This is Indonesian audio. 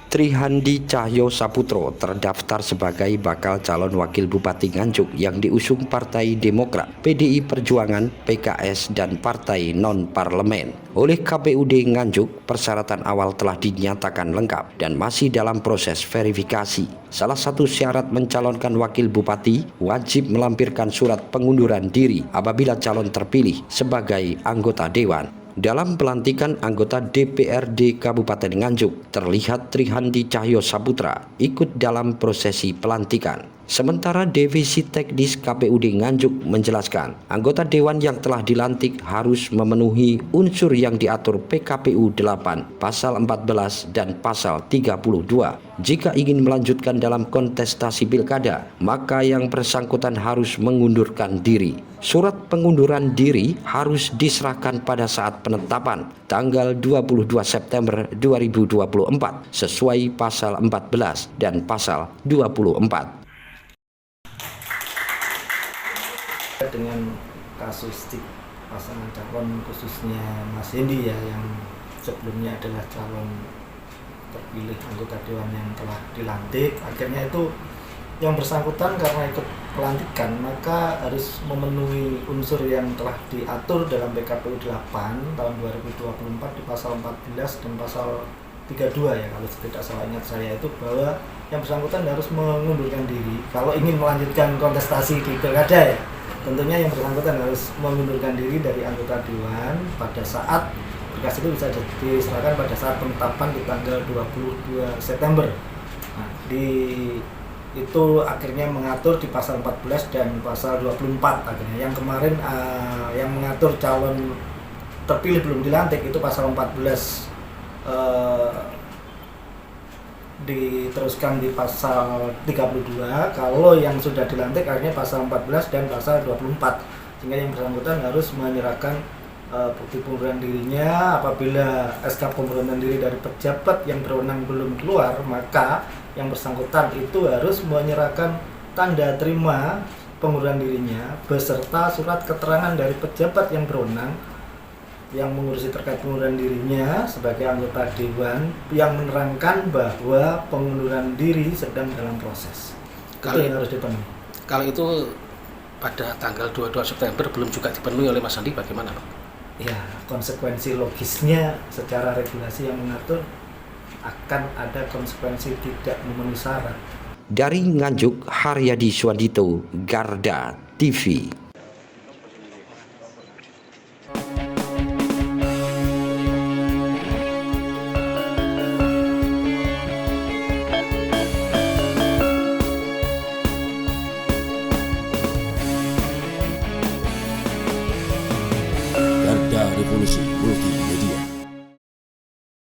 Trihandi Cahyo Saputro terdaftar sebagai bakal calon wakil Bupati Nganjuk yang diusung Partai Demokrat, PDI Perjuangan, PKS, dan Partai Non-Parlemen. Oleh KPUD Nganjuk, persyaratan awal telah dinyatakan lengkap dan masih dalam proses verifikasi. Salah satu syarat mencalonkan wakil bupati wajib melampirkan surat pengunduran diri apabila calon terpilih sebagai anggota dewan. Dalam pelantikan anggota DPRD Kabupaten Nganjuk, terlihat Trihandi Cahyo Saputra ikut dalam prosesi pelantikan. Sementara Divisi Teknis KPUD Nganjuk menjelaskan, anggota dewan yang telah dilantik harus memenuhi unsur yang diatur PKPU 8, Pasal 14 dan Pasal 32. Jika ingin melanjutkan dalam kontestasi pilkada, maka yang bersangkutan harus mengundurkan diri. Surat pengunduran diri harus diserahkan pada saat penetapan tanggal 22 September 2024 sesuai Pasal 14 dan Pasal 24. Dengan kasustik pasangan calon khususnya Mas Hendi ya, yang sebelumnya adalah calon terpilih anggota dewan yang telah dilantik, akhirnya itu yang bersangkutan karena ikut pelantikan maka harus memenuhi unsur yang telah diatur dalam PKPU 8 tahun 2024 di pasal 14 dan pasal 32 ya, kalau tidak salah ingat saya, itu bahwa yang bersangkutan harus mengundurkan diri kalau ingin melanjutkan kontestasi di pilkada ya. Tentunya yang bersangkutan harus mengundurkan diri dari anggota dewan pada saat berkas itu bisa diserahkan pada saat penetapan di tanggal 22 September. Nah, itu akhirnya mengatur di pasal 14 dan pasal 24 akhirnya. Yang kemarin yang mengatur calon terpilih belum dilantik itu pasal 14 diteruskan di pasal 32, kalau yang sudah dilantik akhirnya pasal 14 dan pasal 24, sehingga yang bersangkutan harus menyerahkan bukti pengunduran dirinya. Apabila SK pengunduran diri dari pejabat yang berwenang belum keluar, maka yang bersangkutan itu harus menyerahkan tanda terima pengunduran dirinya beserta surat keterangan dari pejabat yang berwenang yang mengurusi terkait pengunduran dirinya sebagai anggota dewan yang menerangkan bahwa pengunduran diri sedang dalam proses. Itu yang harus dipenuhi. Kalau itu pada tanggal 22 September belum juga dipenuhi oleh Mas Andi, bagaimana Pak? Ya, konsekuensi logisnya secara regulasi yang mengatur akan ada konsekuensi tidak memenuhi syarat. Dari Nganjuk, Haryadi Suwandito, Garda TV. Garda Revolusi